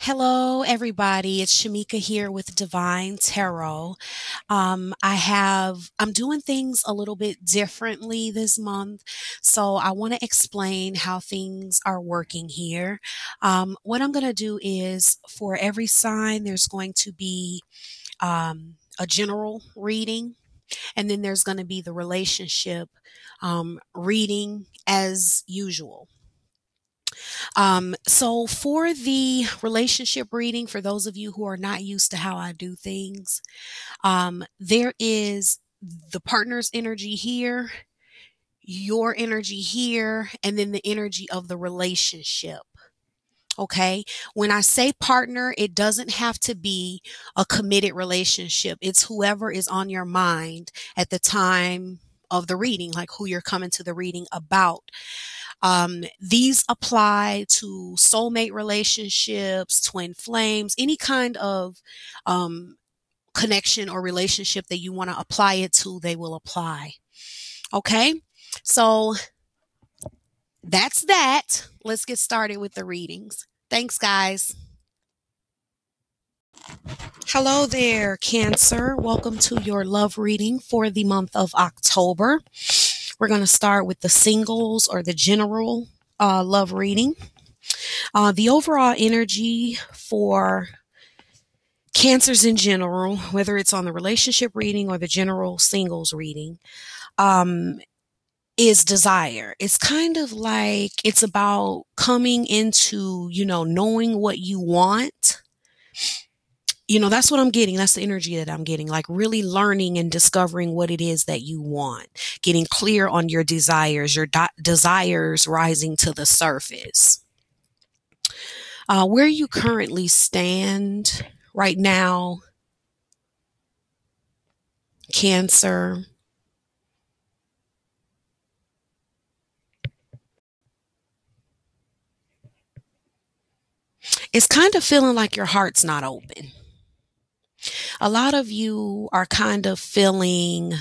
Hello, everybody. It's Shamika here with Divine Tarot. I'm doing things a little bit differently this month, so I want to explain how things are working here. What I'm going to do is for every sign, there's going to be a general reading, and then there's going to be the relationship reading as usual. So for the relationship reading, for those of you who are not used to how I do things, there is the partner's energy here, your energy here, and then the energy of the relationship. Okay. When I say partner, it doesn't have to be a committed relationship. It's whoever is on your mind at the time of the reading, like who you're coming to the reading about. These apply to soulmate relationships, twin flames, any kind of connection or relationship that you want to apply it to, they will apply. Okay, so that's that. Let's get started with the readings. Thanks, guys. Hello there, Cancer. Welcome to your love reading for the month of October. We're going to start with the singles or the general love reading. The overall energy for Cancers in general, whether it's on the relationship reading or the general singles reading, is desire. It's kind of like it's about coming into, knowing what you want. That's what I'm getting. That's the energy that I'm getting, like really learning and discovering what it is that you want, getting clear on your desires, desires rising to the surface. Where you currently stand right now, Cancer. It's kind of feeling like your heart's not open. A lot of you are kind of feeling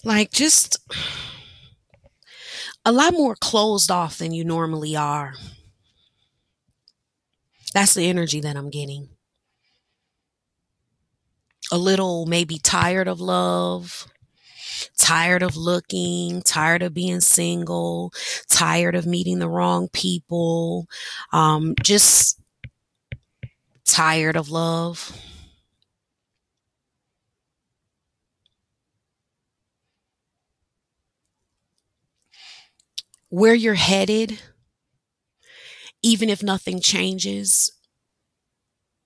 like just a lot more closed off than you normally are. That's the energy that I'm getting. A little maybe tired of love, tired of looking, tired of being single, tired of meeting the wrong people, just tired of love. Where you're headed, even if nothing changes,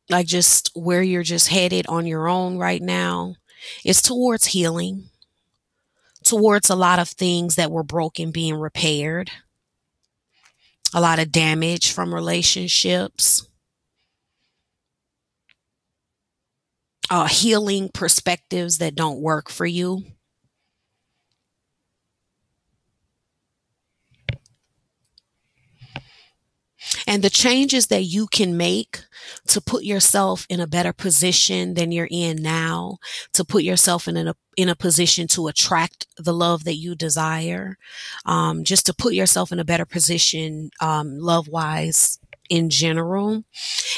like just where you're just headed on your own right now, is towards healing, towards a lot of things that were broken being repaired, a lot of damage from relationships, healing perspectives that don't work for you. And the changes that you can make to put yourself in a better position than you're in now, to put yourself in a position to attract the love that you desire, just to put yourself in a better position, love wise in general,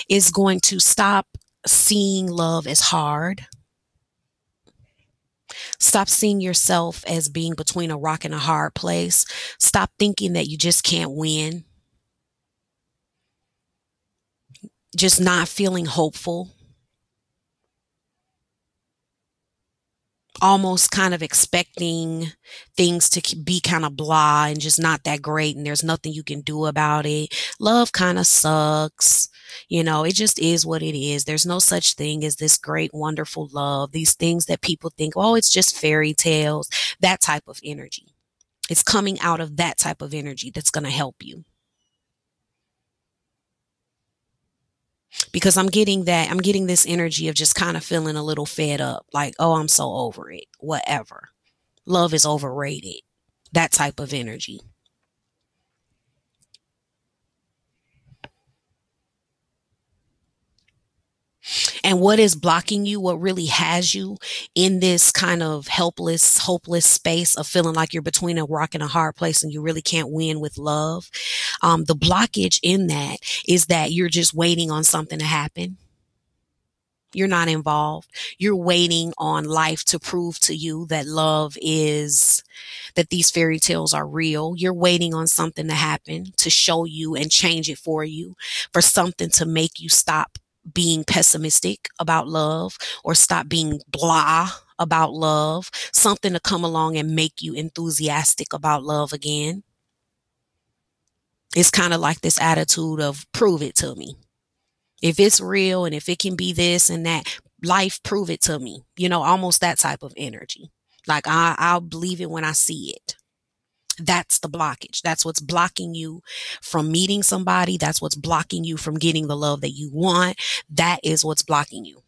is going to stop seeing love as hard. Stop seeing yourself as being between a rock and a hard place. Stop thinking that you just can't win. Just not feeling hopeful. Almost kind of expecting things to be kind of blah and just not that great, and there's nothing you can do about it. Love kind of sucks. It just is what it is. There's no such thing as this great, wonderful love. These things that people think, oh, it's just fairy tales. That type of energy. It's coming out of that type of energy that's going to help you. Because I'm getting this energy of just kind of feeling a little fed up, like, oh, I'm so over it, whatever. Love is overrated. That type of energy. And what is blocking you, what really has you in this kind of helpless, hopeless space of feeling like you're between a rock and a hard place and you really can't win with love? The blockage in that is that you're just waiting on something to happen. You're not involved. You're waiting on life to prove to you that love is, that these fairy tales are real. You're waiting on something to happen to show you and change it for you, for something to make you stop being pessimistic about love or stop being blah about love, something to come along and make you enthusiastic about love again. It's kind of like this attitude of prove it to me. If it's real and if it can be this and that, life, prove it to me. Almost that type of energy. Like I'll believe it when I see it. That's the blockage. That's what's blocking you from meeting somebody. That's what's blocking you from getting the love that you want. That is what's blocking you.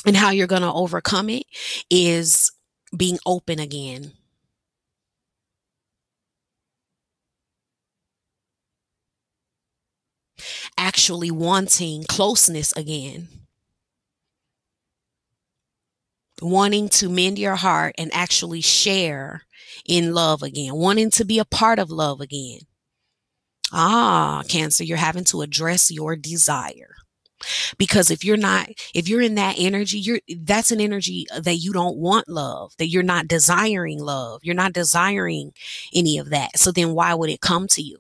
And how you're going to overcome it is being open again. Actually wanting closeness again. Wanting to mend your heart and actually share in love again. Wanting to be a part of love again. Cancer, you're having to address your desire. Because if you're in that energy, that's an energy that you don't want love, that you're not desiring love. You're not desiring any of that. So then why would it come to you?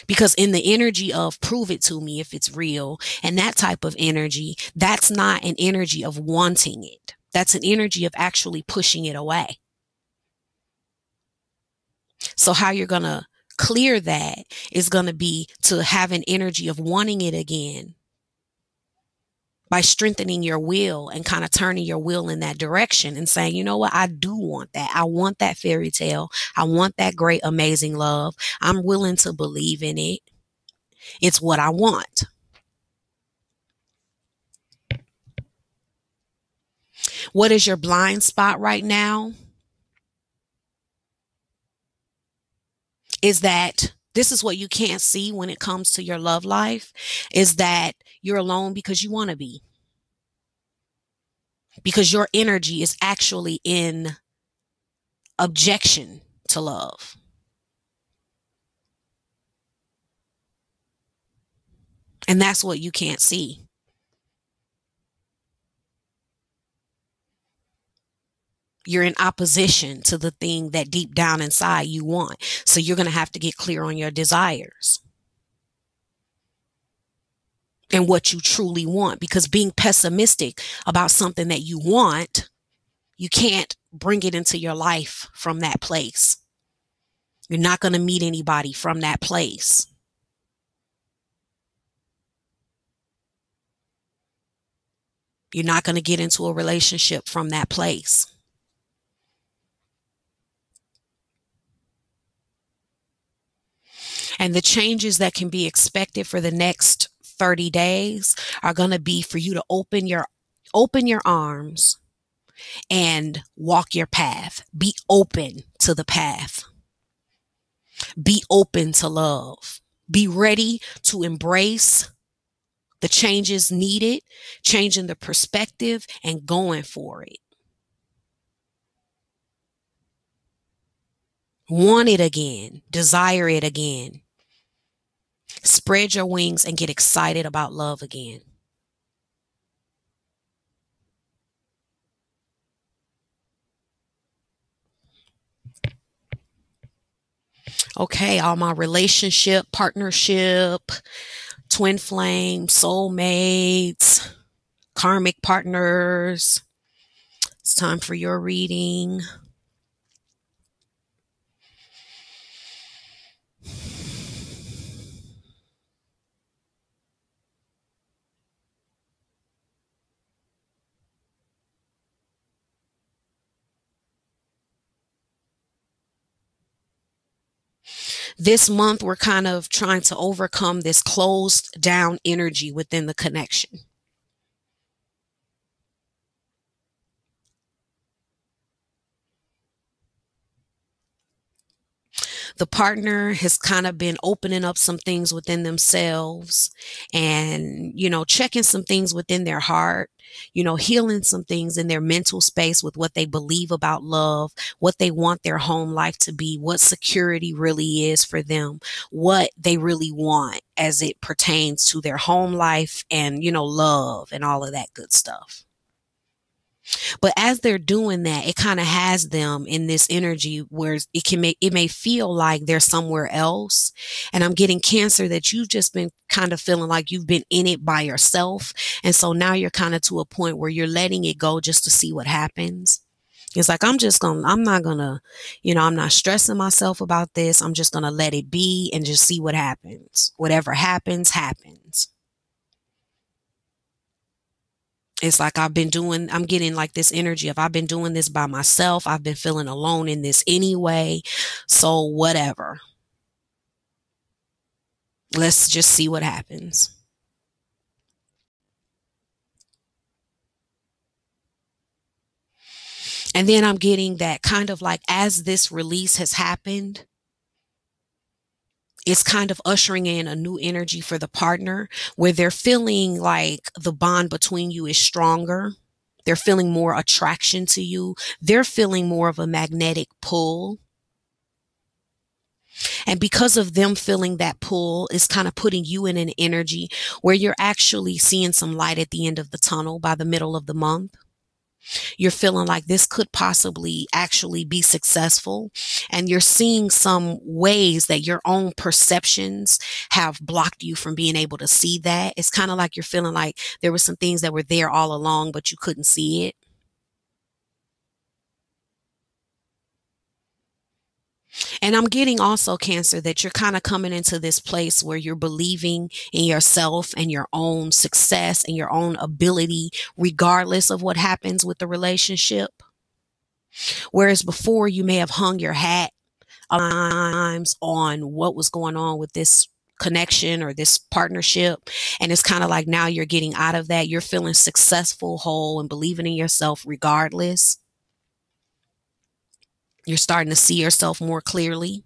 Because in the energy of prove it to me if it's real and that type of energy, that's not an energy of wanting it. That's an energy of actually pushing it away. So how you're going to clear that is going to be to have an energy of wanting it again by strengthening your will and kind of turning your will in that direction and saying, you know what, I do want that. I want that fairy tale. I want that great, amazing love. I'm willing to believe in it. It's what I want. What is your blind spot right now? Is that this is what you can't see when it comes to your love life, is that you're alone because you want to be. Because your energy is actually in objection to love. And that's what you can't see. You're in opposition to the thing that deep down inside you want. So you're going to have to get clear on your desires and what you truly want. Because being pessimistic about something that you want, you can't bring it into your life from that place. You're not going to meet anybody from that place. You're not going to get into a relationship from that place. And the changes that can be expected for the next 30 days are going to be for you to open your arms and walk your path. Be open to the path. Be open to love. Be ready to embrace the changes needed, changing the perspective and going for it. Want it again. Desire it again. Spread your wings and get excited about love again. Okay, all my relationship, partnership, twin flame, soulmates, karmic partners. It's time for your reading. This month, we're kind of trying to overcome this closed down energy within the connection. The partner has kind of been opening up some things within themselves and, checking some things within their heart, healing some things in their mental space with what they believe about love, what they want their home life to be, what security really is for them, what they really want as it pertains to their home life and, love and all of that good stuff. But as they're doing that, it kind of has them in this energy where it may feel like they're somewhere else. And I'm getting Cancer that you've just been kind of feeling like you've been in it by yourself. And so now you're kind of to a point where you're letting it go just to see what happens. It's like, I'm not stressing myself about this. I'm just going to let it be and just see what happens. Whatever happens, happens. It's like I'm getting like this energy of I've been doing this by myself. I've been feeling alone in this anyway. So whatever. Let's just see what happens. And then I'm getting that kind of like as this release has happened, it's kind of ushering in a new energy for the partner where they're feeling like the bond between you is stronger. They're feeling more attraction to you. They're feeling more of a magnetic pull. And because of them feeling that pull, it's kind of putting you in an energy where you're actually seeing some light at the end of the tunnel by the middle of the month. You're feeling like this could possibly actually be successful. And you're seeing some ways that your own perceptions have blocked you from being able to see that. It's kind of like you're feeling like there were some things that were there all along, but you couldn't see it. And I'm getting also, Cancer, that you're kind of coming into this place where you're believing in yourself and your own success and your own ability, regardless of what happens with the relationship. Whereas before you may have hung your hat times on what was going on with this connection or this partnership. And it's kind of like now you're getting out of that. You're feeling successful, whole, and believing in yourself regardless. You're starting to see yourself more clearly.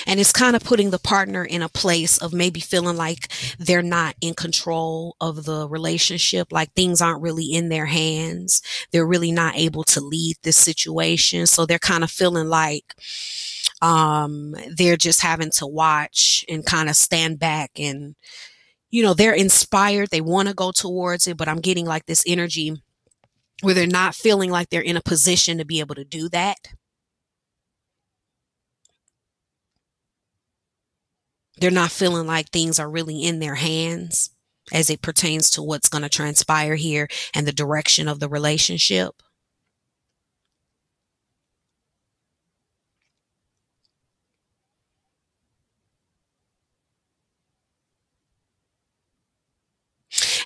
And it's kind of putting the partner in a place of maybe feeling like they're not in control of the relationship, like things aren't really in their hands. They're really not able to lead this situation. So they're kind of feeling like they're just having to watch and kind of stand back and, they're inspired. They want to go towards it, but I'm getting like this energy where they're not feeling like they're in a position to be able to do that. They're not feeling like things are really in their hands as it pertains to what's going to transpire here and the direction of the relationship.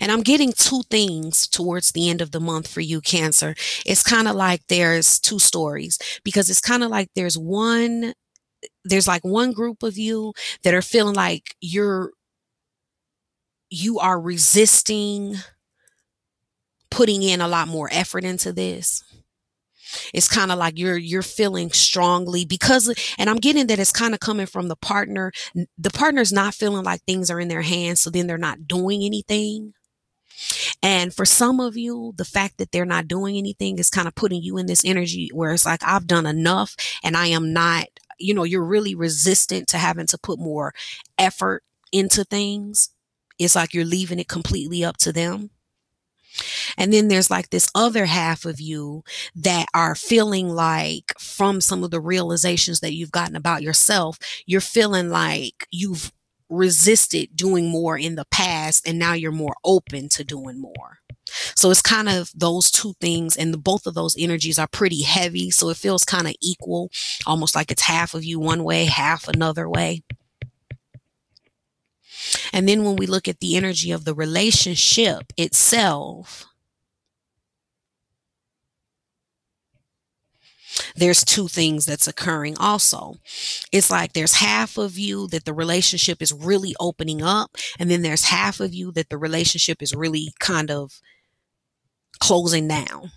And I'm getting two things towards the end of the month for you, Cancer. It's kind of like there's two stories because it's kind of like there's like one group of you that are feeling like you are resisting putting in a lot more effort into this. It's kind of like you're feeling strongly because, and I'm getting that it's kind of coming from the partner. The partner's not feeling like things are in their hands, so then they're not doing anything. And for some of you, the fact that they're not doing anything is kind of putting you in this energy where it's like, I've done enough and I am not, you're really resistant to having to put more effort into things. It's like you're leaving it completely up to them. And then there's like this other half of you that are feeling like from some of the realizations that you've gotten about yourself, you're feeling like you've resisted doing more in the past and now you're more open to doing more. So it's kind of those two things, and both of those energies are pretty heavy. So it feels kind of equal, almost like it's half of you one way, half another way. And then when we look at the energy of the relationship itself, there's two things that's occurring also. It's like there's half of you that the relationship is really opening up, and then there's half of you that the relationship is really kind of closing down.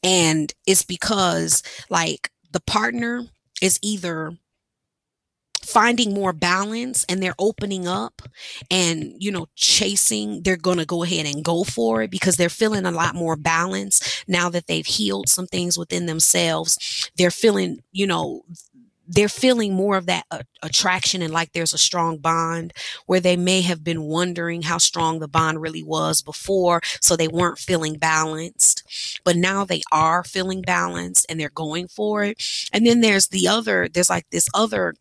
And it's because like the partner is either finding more balance and they're opening up and chasing, they're going to go ahead and go for it because they're feeling a lot more balance now that they've healed some things within themselves. They're feeling more of that attraction, and like there's a strong bond where they may have been wondering how strong the bond really was before, so they weren't feeling balanced, but now they are feeling balanced and they're going for it. And then there's like this other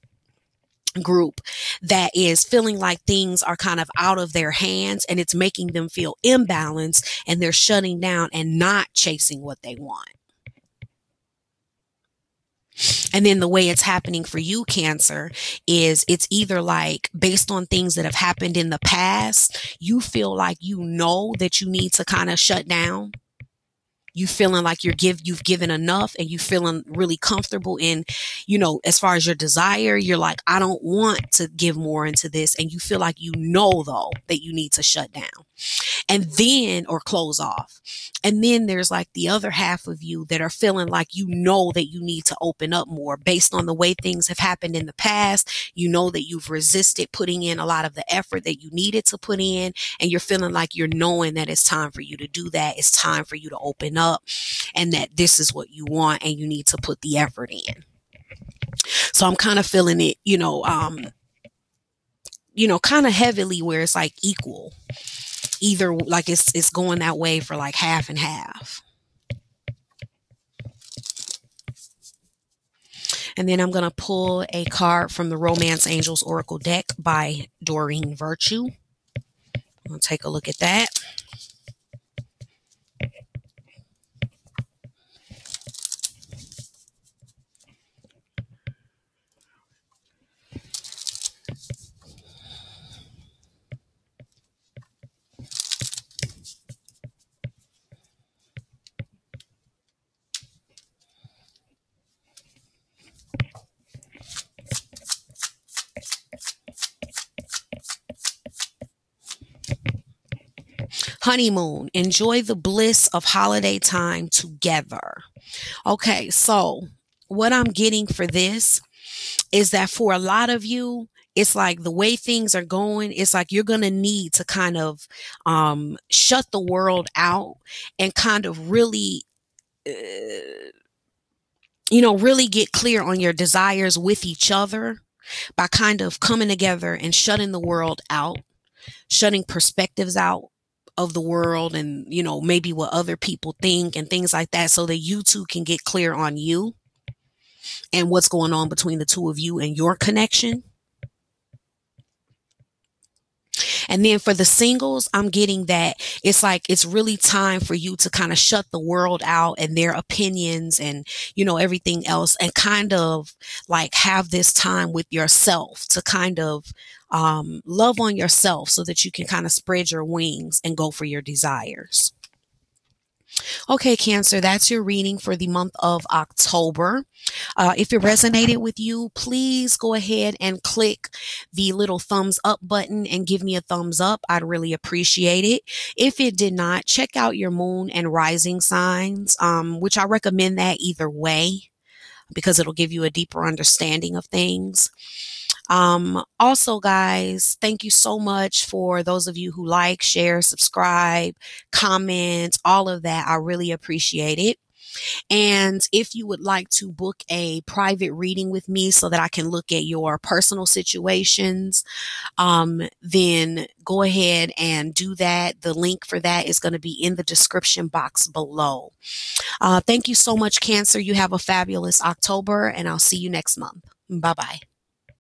group that is feeling like things are kind of out of their hands and it's making them feel imbalanced, and they're shutting down and not chasing what they want. And then the way it's happening for you, Cancer, is it's either like based on things that have happened in the past, you feel like that you need to kind of shut down. You feeling like you've given enough, and you feeling really comfortable in, as far as your desire, you're like, I don't want to give more into this. And you feel like, though, that you need to shut down and then, or close off. And then there's like the other half of you that are feeling like, that you need to open up more based on the way things have happened in the past. That you've resisted putting in a lot of the effort that you needed to put in. And you're feeling like you're knowing that it's time for you to do that. It's time for you to open up, and that this is what you want and you need to put the effort in. So I'm kind of feeling it, kind of heavily where it's like equal. Either like it's going that way for like half and half. And then I'm going to pull a card from the Romance Angels Oracle deck by Doreen Virtue. We'll take a look at that. Honeymoon. Enjoy the bliss of holiday time together. Okay, so what I'm getting for this is that for a lot of you, it's like the way things are going, it's like you're going to need to kind of shut the world out and kind of really, really get clear on your desires with each other by kind of coming together and shutting the world out, shutting perspectives out of the world and, maybe what other people think and things like that, so that you two can get clear on you and what's going on between the two of you and your connection. And then for the singles, I'm getting that it's like it's really time for you to kind of shut the world out and their opinions and, everything else, and kind of like have this time with yourself to kind of love on yourself so that you can kind of spread your wings and go for your desires. Okay, Cancer, that's your reading for the month of October. If it resonated with you, please go ahead and click the little thumbs up button and give me a thumbs up. I'd really appreciate it. If it did not, check out your moon and rising signs, which I recommend that either way because it'll give you a deeper understanding of things. Also, guys, thank you so much for those of you who like, share, subscribe, comment, all of that. I really appreciate it. And if you would like to book a private reading with me so that I can look at your personal situations, then go ahead and do that. The link for that is going to be in the description box below. Thank you so much, Cancer. You have a fabulous October, and I'll see you next month. Bye-bye.